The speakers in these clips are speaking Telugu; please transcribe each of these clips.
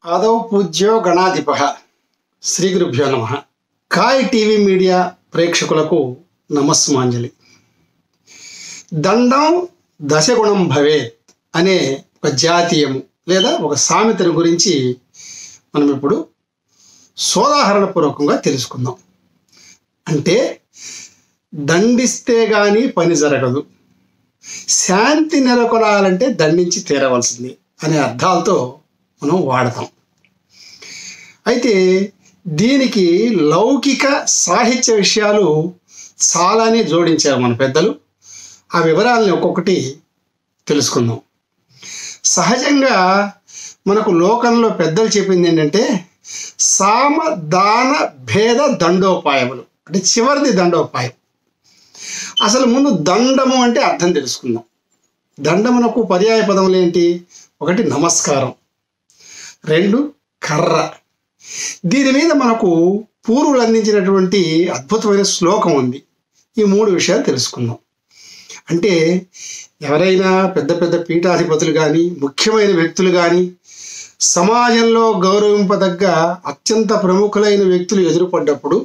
आदौ पूज्यो गणाधिपः श्री गुरुभ्यो नमः। కాయ్ టీవీ మీడియా ప్రేక్షకులకు నమస్మాంజలి. దండం దశగుణం భవేత్ అనే ఒక జాతీయము లేదా ఒక సామెతను గురించి మనం ఇప్పుడు సోదాహరణపూర్వకంగా తెలుసుకుందాం. అంటే దండిస్తే గాని పని జరగదు, శాంతి నెలకొనాలంటే దండించి తీరవలసింది అనే అర్థాలతో మనం వాడతాం. అయితే దీనికి లౌకిక సాహిత్య విషయాలు చాలానే జోడించారు మన పెద్దలు. ఆ వివరాలని ఒక్కొక్కటి తెలుసుకుందాం. సహజంగా మనకు లోకంలో పెద్దలు చెప్పింది ఏంటంటే సామ దాన భేద దండోపాయములు, అంటే చివరిది దండోపాయం. అసలు ముందు దండము అంటే అర్థం తెలుసుకుందాం. దండమునకు పర్యాయ పదములు ఏంటి? ఒకటి నమస్కారం, రెండు కర్ర. దీని మీద మనకు పూర్వులు అందించినటువంటి అద్భుతమైన శ్లోకం ఉంది. ఈ మూడు విషయాలు తెలుసుకుందాం. అంటే ఎవరైనా పెద్ద పెద్ద పీఠాధిపతులు కానీ ముఖ్యమైన వ్యక్తులు కానీ సమాజంలో గౌరవింపదగ్గ అత్యంత ప్రముఖులైన వ్యక్తులు ఎదురుపడ్డప్పుడు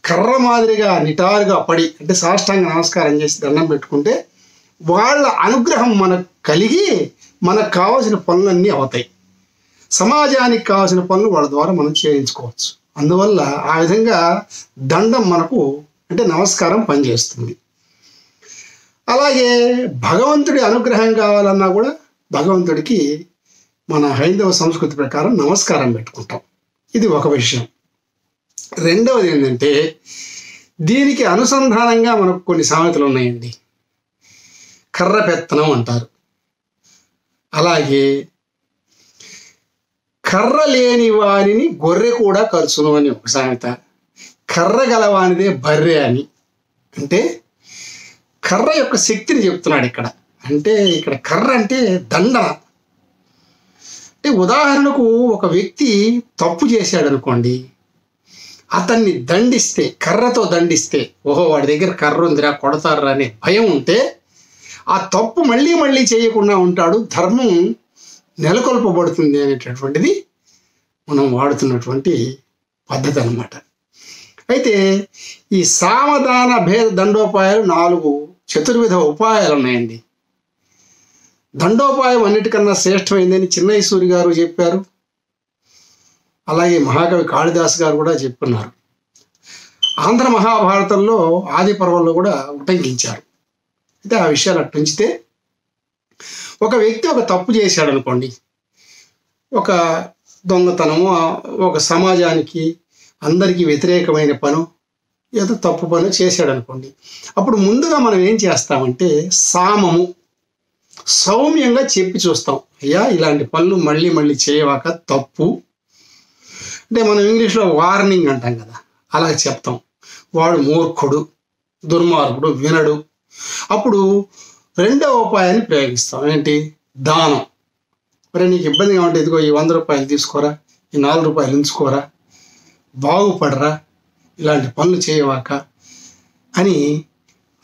కర్ర మాదిరిగా నిటారుగా పడి, అంటే సాష్టాంగ నమస్కారం చేసి దండం పెట్టుకుంటే వాళ్ళ అనుగ్రహం మనకు కలిగి మనకు కావాల్సిన పనులన్నీ అవుతాయి. సమాజానికి కావాల్సిన పనులు వాళ్ళ ద్వారా మనం చేయించుకోవచ్చు. అందువల్ల ఆ విధంగా దండం మనకు అంటే నమస్కారం పనిచేస్తుంది. అలాగే భగవంతుడి అనుగ్రహం కావాలన్నా కూడా భగవంతుడికి మన హైందవ సంస్కృతి ప్రకారం నమస్కారం పెట్టుకుంటాం. ఇది ఒక విషయం. రెండవది ఏంటంటే దీనికి అనుసంధానంగా మనకు కొన్ని సామెతలు ఉన్నాయండి. కర్ర పెత్తనం అంటారు. అలాగే కర్ర లేని వానిని గొర్రె కూడా కరుచును అని ఒక సామెత. కర్ర గలవానిదే బర్రె అని. అంటే కర్ర యొక్క శక్తిని చెప్తున్నాడు ఇక్కడ. అంటే ఇక్కడ కర్ర అంటే దండన. అంటే ఉదాహరణకు ఒక వ్యక్తి తప్పు చేశాడు అనుకోండి, అతన్ని దండిస్తే, కర్రతో దండిస్తే, ఓహో వాడి దగ్గర కర్ర ఉందిరా కొడతారా అనే భయం ఉంటే ఆ తప్పు మళ్ళీ మళ్ళీ చేయకుండా ఉంటాడు, ధర్మం నెలకొల్పబడుతుంది అనేటటువంటిది మనం వాడుతున్నటువంటి పద్ధతి అన్నమాట. అయితే ఈ సామధాన భేద దండోపాయాలు 4 చతుర్విధ ఉపాయాలు ఉన్నాయండి. దండోపాయం అన్నిటికన్నా శ్రేష్టమైందని చిన్నయసూరి గారు చెప్పారు. అలాగే మహాకవి కాళిదాసు గారు కూడా చెప్పున్నారు. ఆంధ్ర మహాభారతంలో ఆది పర్వంలో కూడా ఉటంకించారు. అయితే ఆ విషయాలు అట్టుంచితే ఒక వ్యక్తి ఒక తప్పు చేశాడు అనుకోండి, ఒక దొంగతనము, ఒక సమాజానికి అందరికీ వ్యతిరేకమైన పను, ఏదో తప్పు పను చేశాడు అనుకోండి. అప్పుడు ముందుగా మనం ఏం చేస్తామంటే సామము, సౌమ్యంగా చెప్పి చూస్తాం. అయ్యా ఇలాంటి పనులు మళ్ళీ మళ్ళీ చేయవాక తప్పు. అంటే మనం ఇంగ్లీష్లో వార్నింగ్ అంటాం కదా, అలా చెప్తాం. వాడు మూర్ఖుడు, దుర్మార్గుడు, వినడు. అప్పుడు రెండవ ఉపాయాన్ని ప్రయోగిస్తాం. ఏంటి? దానం. మరి నీకు ఇబ్బందిగా ఉంటే ఇదిగో ఈ 100 రూపాయలు తీసుకోరా, ఈ 4 రూపాయలు ఉంచుకోరా, బాగుపడరా, ఇలాంటి పనులు చేయవాక అని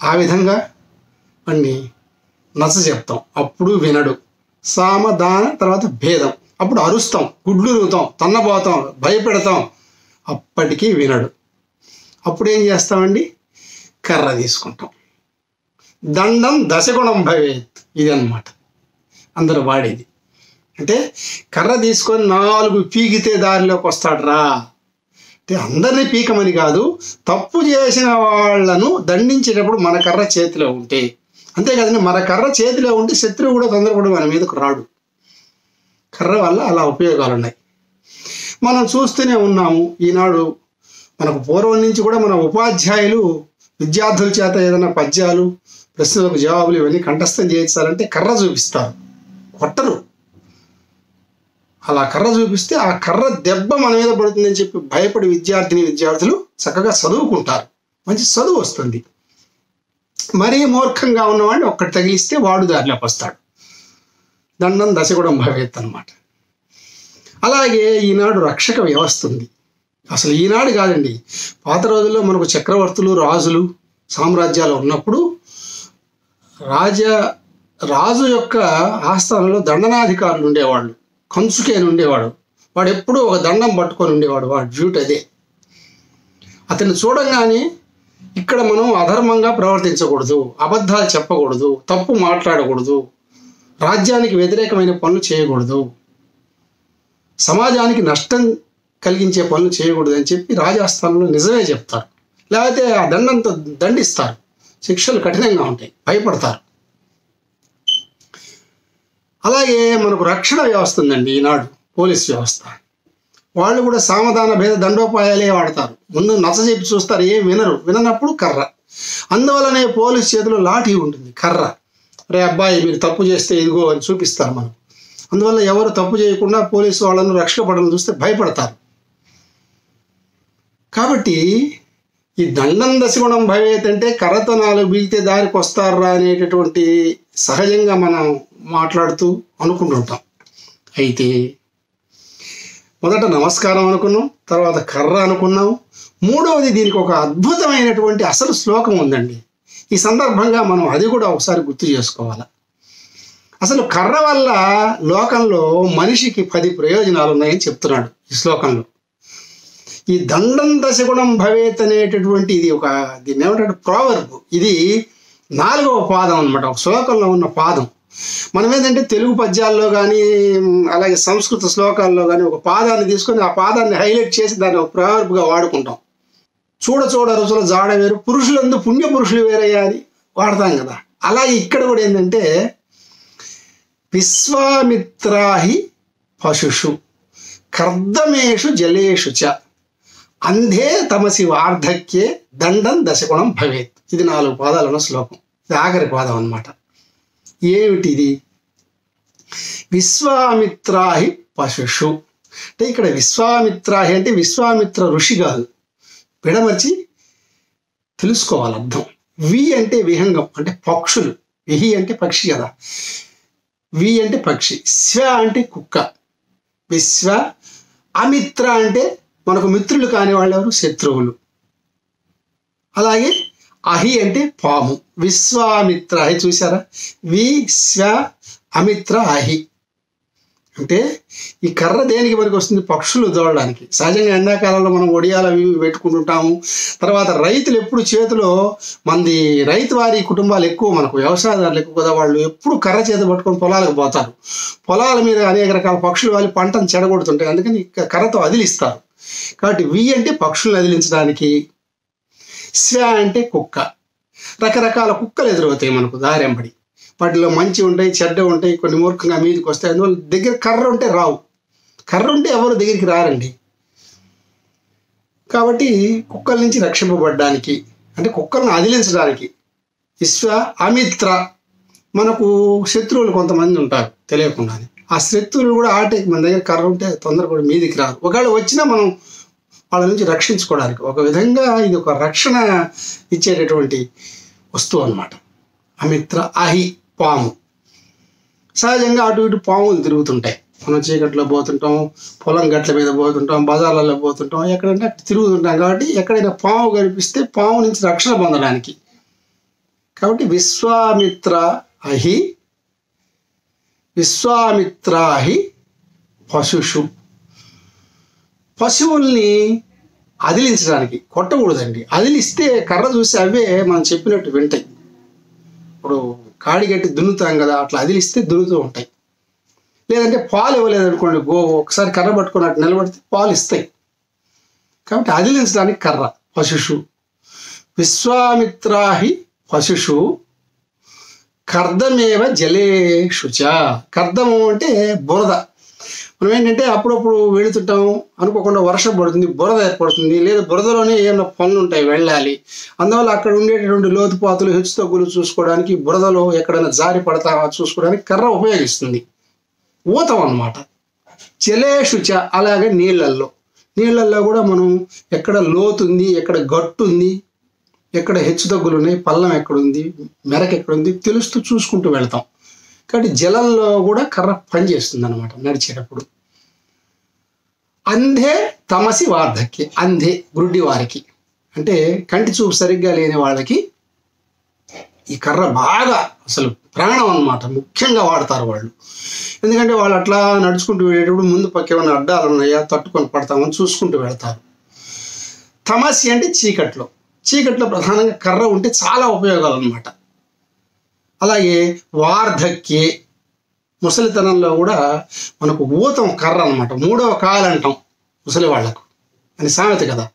ఆ విధంగా అన్ని నచ్చ చెప్తాం. అప్పుడు వినడు. సామ దాన తర్వాత భేదం. అప్పుడు అరుస్తాం, గుడ్లు రుతాం, తన్నబోతాం, భయపెడతాం. అప్పటికీ వినడు. అప్పుడు ఏం చేస్తామండి? కర్ర తీసుకుంటాం. దండం దశగుణం భవేత్, ఇది అన్నమాట అందరూ వాడేది. అంటే కర్ర తీసుకొని 4 పీకితే దారిలోకి వస్తాడు రా. అంటే అందరినీ పీకమని కాదు, తప్పు చేసిన వాళ్లను దండించేటప్పుడు మన కర్ర చేతిలో ఉంటే, అంతేకాదండి మన కర్ర చేతిలో ఉంటే శత్రువు కూడా తొందరపడి మన మీదకు రాడు. కర్ర వల్ల అలా ఉపయోగాలు ఉన్నాయి. మనం చూస్తూనే ఉన్నాము. ఈనాడు మనకు పూర్వం నుంచి కూడా మన ఉపాధ్యాయులు విద్యార్థుల చేత ఏదైనా పద్యాలు, ప్రశ్నలకు జవాబులు ఇవన్నీ కంఠస్థం చేయించాలంటే కర్ర చూపిస్తారు, కొట్టరు. అలా కర్ర చూపిస్తే ఆ కర్ర దెబ్బ మన మీద పడుతుందని చెప్పి భయపడి విద్యార్థులు చక్కగా చదువుకుంటారు, మంచి చదువు వస్తుంది. మరీ మూర్ఖంగా ఉన్నవాడిని ఒక్కటి తగిలిస్తే వాడు దారిలోకి వస్తాడు. దండం దశగుణం భవేత్ అన్నమాట. అలాగే ఈనాడు రక్షక వ్యవస్థ ఉంది. అసలు ఈనాడు కాదండి, పాత రోజుల్లో మనకు చక్రవర్తులు, రాజులు, సామ్రాజ్యాలు ఉన్నప్పుడు రాజు యొక్క ఆస్థానంలో దండనాధికారులు ఉండేవాళ్ళు, కంచుకేని ఉండేవాడు. వాడు ఎప్పుడూ ఒక దండం పట్టుకొని ఉండేవాడు, వాడు డ్యూటీ అదే. అతన్ని చూడంగానే ఇక్కడ మనం అధర్మంగా ప్రవర్తించకూడదు, అబద్ధాలు చెప్పకూడదు, తప్పు మాట్లాడకూడదు, రాజ్యానికి వ్యతిరేకమైన పనులు చేయకూడదు, సమాజానికి నష్టం కలిగించే పనులు చేయకూడదు అని చెప్పి రాజాస్థానంలో నిజమే చెప్తారు. లేకపోతే ఆ దండంతో దండిస్తారు, శిక్షలు కఠినంగా ఉంటాయి, భయపడతారు. అలాగే మనకు రక్షణ వ్యవస్థ ఉందండి ఈనాడు, పోలీస్ వ్యవస్థ. వాళ్ళు కూడా సామధాన భేద దండోపాయాలే వాడతారు. ముందు నచ్చజెప్పి చూస్తారు, ఏం విననప్పుడు కర్ర. అందువల్లనే పోలీస్ చేతిలో లాఠీ ఉంటుంది, కర్ర. రే అబ్బాయి మీరు తప్పు చేస్తే ఇదిగో అని చూపిస్తారు మనం. అందువల్ల ఎవరు తప్పు చేయకుండా పోలీసు వాళ్ళను రక్షణ పడడం చూస్తే భయపడతారు. కాబట్టి ఈ దండం దశగుణం భవేత్ అంటే కర్రతో 4 బీగితే దారికి వస్తారా అనేటటువంటి సహజంగా మనం మాట్లాడుతూ అనుకుంటుంటాం. అయితే మొదట నమస్కారం అనుకున్నాం, తర్వాత కర్ర అనుకున్నాం, మూడవది దీనికి ఒక అద్భుతమైనటువంటి అసలు శ్లోకం ఉందండి. ఈ సందర్భంగా మనం అది కూడా ఒకసారి గుర్తు చేసుకోవాలి. అసలు కర్ర వల్ల లోకంలో మనిషికి 10 ప్రయోజనాలు ఉన్నాయని చెప్తున్నాడు ఈ శ్లోకంలో. ఈ దండం దశగుణం భవేత్ అనేటటువంటి ఇది దీన్ని ఏమంటాడు, ప్రావర్బ్. ఇది 4వ పాదం అనమాట, ఒక శ్లోకంలో ఉన్న పాదం. మనం ఏంటంటే తెలుగు పద్యాల్లో కానీ అలాగే సంస్కృత శ్లోకాల్లో కానీ ఒక పాదాన్ని తీసుకొని ఆ పాదాన్ని హైలైట్ చేసి దాన్ని ఒక ప్రావర్బ్గా వాడుకుంటాం. చూడ రుచుల జాడ వేరు, పురుషులందు పుణ్య పురుషులు వేరయ్యా అని వాడతాం కదా. అలాగే ఇక్కడ కూడా ఏంటంటే విశ్వామిత్రాహి పశుషు కర్దమేషు జలేషు చ అంధే తమసి వార్ధక్యే దండం దశగుణం భవేత్. ఇది 4 పాదాలు ఉన్న శ్లోకం. ఇది ఆఖరి పాదం అన్నమాట. ఏమిటిది? విశ్వామిత్రాహి పశుషు అంటే ఇక్కడ విశ్వామిత్రాహి అంటే విశ్వామిత్ర ఋషి కాదు, విడమర్చి తెలుసుకోవాలి అర్థం. వి అంటే విహంగం అంటే పక్షులు, విహి అంటే పక్షి కదా, వి అంటే పక్షి, స్వ అంటే కుక్క, విశ్వ. అమిత్ర అంటే మనకు మిత్రులు కాని వాళ్ళు ఎవరు, శత్రువులు. అలాగే అహి అంటే పాము, విశ్వామిత్ర అహి చూసారా, విశ్వ అమిత్ర అహి. అంటే ఈ కర్ర దేనికి మనకి వస్తుంది, పక్షులు దోడడానికి. సహజంగా ఎండాకాలంలో మనం ఒడియాలు అవి పెట్టుకుంటుంటాము. తర్వాత రైతులు ఎప్పుడు చేతిలో మంది రైతు వారి కుటుంబాలు ఎక్కువ, మనకు వ్యవసాయదారులు ఎక్కువ కదా, వాళ్ళు ఎప్పుడు కర్ర చేతి పట్టుకొని పొలాలకు పోతారు. పొలాల మీద అనేక రకాల పక్షులు వాళ్ళు పంటను చెడగొడుతుంటాయి, అందుకని కర్రతో అదిలిస్తారు. కాబట్టి వి అంటే పక్షులను అదిలించడానికి, స్వ అంటే కుక్క. రకరకాల కుక్కలు ఎదురవుతాయి మనకు దారెంబడి, వాటిలో మంచి ఉంటాయి, చెడ్డ ఉంటాయి, కొన్ని మూర్ఖంగా మీదకి వస్తాయి. అందువల్ల దగ్గర కర్ర ఉంటే రావు, కర్ర ఉంటే ఎవరు దగ్గరికి రారండి. కాబట్టి కుక్కల నుంచి రక్షింపబడడానికి అంటే కుక్కలను అదిలించడానికి విశ్వ అమిత్ర. మనకు శత్రువులు కొంతమంది ఉంటారు తెలియకుండానే, ఆ శత్రువులు కూడా ఆటేకి మన దగ్గర కర్ర ఉంటే తొందరగా కూడా మీదికి రారు. ఒకవేళ వచ్చినా మనం వాళ్ళ నుంచి రక్షించుకోవడానికి ఒక విధంగా ఇది ఒక రక్షణ ఇచ్చేటటువంటి వస్తువు అన్నమాట. అమిత్ర. అహి పాము. సహజంగా అటు ఇటు పాములు తిరుగుతుంటాయి. మనం చీకట్లో పోతుంటాం, పొలం గట్ల మీద పోతుంటాం, బజార్లలో పోతుంటాం, ఎక్కడంటే అక్కడ తిరుగుతుంటాం. కాబట్టి ఎక్కడైనా పాము కనిపిస్తే పాము నుంచి రక్షణ పొందడానికి. కాబట్టి విశ్వామిత్ర అహి, విశ్వామిత్రాహి పశుషు. పశువుల్ని అదిలించడానికి, కొట్టకూడదండి. అదిలిస్తే కర్ర చూసి అవే మనం చెప్పినట్టు వింటాయి. ఇప్పుడు కాడిగట్టి దున్నుతాం కదా, అట్లా అదిలిస్తే దున్నుతూ ఉంటాయి. లేదంటే పాలు ఇవ్వలేదనుకోండి, ఒకసారి కర్ర పట్టుకుని అటు నిలబడితే పాలు ఇస్తాయి. కాబట్టి అదిలించడానికి కర్ర పశుషు. విశ్వామిత్రాహి పశుషు కర్దమేవ జలేషుచ. కర్దము అంటే బురద. మనం ఏంటంటే అప్పుడప్పుడు వెళుతుంటాం, అనుకోకుండా వర్షం పడుతుంది, బురద ఏర్పడుతుంది, లేదా బురదలోనే ఏమైనా పనులు ఉంటాయి, వెళ్ళాలి. అందువల్ల అక్కడ ఉండేటటువంటి లోతుపాతులు హెచ్చు తగ్గులు చూసుకోవడానికి, బురదలో ఎక్కడైనా జారి పడతావా చూసుకోవడానికి కర్ర ఉపయోగిస్తుంది. ఊతం అన్నమాట. జలేషుచ. అలాగే నీళ్ళల్లో కూడా మనం ఎక్కడ లోతుంది, ఎక్కడ గట్టు ఉంది, ఎక్కడ హెచ్చు తగ్గులు ఉన్నాయి, పల్లం ఎక్కడుంది, మెరక ఎక్కడుంది తెలుస్తూ చూసుకుంటూ వెళ్తాం. కాబట్టి జలంలో కూడా కర్ర పనిచేస్తుంది అనమాట నడిచేటప్పుడు. అంధే తమసి వార్ధక్య. అంధే గుడ్డి వారికి, అంటే కంటి చూపు సరిగ్గా లేని వాళ్ళకి ఈ కర్ర బాగా అసలు ప్రాణం అన్నమాట, ముఖ్యంగా వాడతారు వాళ్ళు. ఎందుకంటే వాళ్ళు అట్లా నడుచుకుంటూ వెళ్ళేటప్పుడు ముందు పక్క ఏమైనా అడ్డాలు ఉన్నాయా తట్టుకొని పడతామని చూసుకుంటూ వెళ్తారు. తమసి అంటే చీకట్లో, చీకట్లో ప్రధానంగా కర్ర ఉంటే చాలా ఉపయోగాలు అన్నమాట. అలాగే వార్ధక్యే, ముసలితనంలో కూడా మనకు ఊతం కర్ర అనమాట, 3వ కాలు అంటాం ముసలి వాళ్లకు అని సామెత కదా.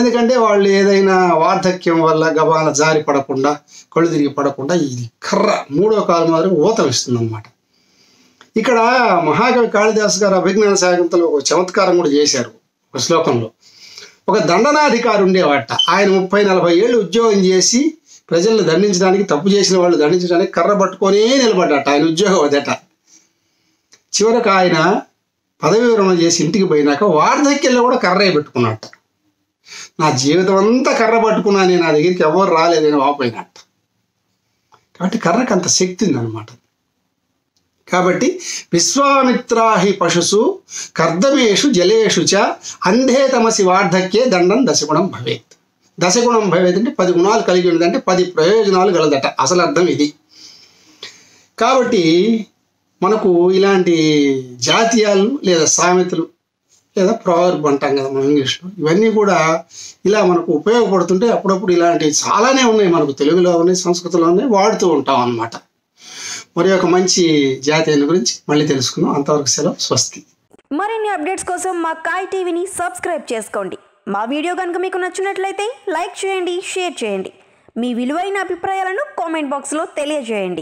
ఎందుకంటే వాళ్ళు ఏదైనా వార్ధక్యం వల్ల గబాల జారి పడకుండా, కళ్ళు తిరిగి పడకుండా ఇది కర్ర 3వ కాలు మాదిరి ఊతం ఇస్తుంది అనమాట. ఇక్కడ మహాకవి కాళిదాసు గారు అభిజ్ఞాన శాకుంతలో ఒక చమత్కారం కూడా చేశారు. ఒక శ్లోకంలో ఒక దండనాధికారి ఉండేవాట. ఆయన 30-40 ఏళ్ళు ఉద్యోగం చేసి ప్రజలను దండించడానికి, తప్పు చేసిన వాళ్ళు దండించడానికి కర్ర పట్టుకొనే నిలబడ్డట. ఆయన ఉద్యోగం అదట. చివరకు ఆయన పదవి విరమణ చేసి ఇంటికి పోయినాక వార్ధక్యంలో కూడా కర్రే పెట్టుకున్నట్ట. నా జీవితం అంతా కర్ర పట్టుకున్నాను, నా దగ్గరికి ఎవరు రాలేదని వాపోయినట్ట. కాబట్టి కర్రకు అంత శక్తి ఉందన్నమాట. కాబట్టి విశ్వామిత్రాహి పశుసు కర్దమేషు జలేషు చ అంధే తమసి వార్ధక్యే దండం దశగుణం భవేత్. దశగుణం భవేత్ అంటే 10 గుణాలు కలిగి ఉన్నదంటే 10 ప్రయోజనాలు కలదట. అసలు అర్థం ఇది. కాబట్టి మనకు ఇలాంటి జాతీయాలు లేదా సామెతలు లేదా ప్రావర్బ్ అంటాం కదా మనం ఇంగ్లీష్లో, ఇవన్నీ కూడా ఇలా మనకు ఉపయోగపడుతుంటే అప్పుడప్పుడు ఇలాంటివి చాలానే ఉన్నాయి, మనకు తెలుగులో ఉన్నాయి, సంస్కృతంలో ఉన్నాయి, వాడుతూ ఉంటాం అన్నమాట. మరి ఒక మంచి జాతీయాన్ని గురించి మళ్ళీ తెలుసుకుందాం. అంతవరకు సెలవు, స్వస్తి. మరిన్ని అప్డేట్స్ కోసం మా కాయ్ టీవీని సబ్స్క్రైబ్ చేసుకోండి. మా వీడియో కనుక మీకు నచ్చినట్లయితే లైక్ చేయండి, షేర్ చేయండి. మీ విలువైన అభిప్రాయాలను కామెంట్ బాక్స్లో తెలియజేయండి.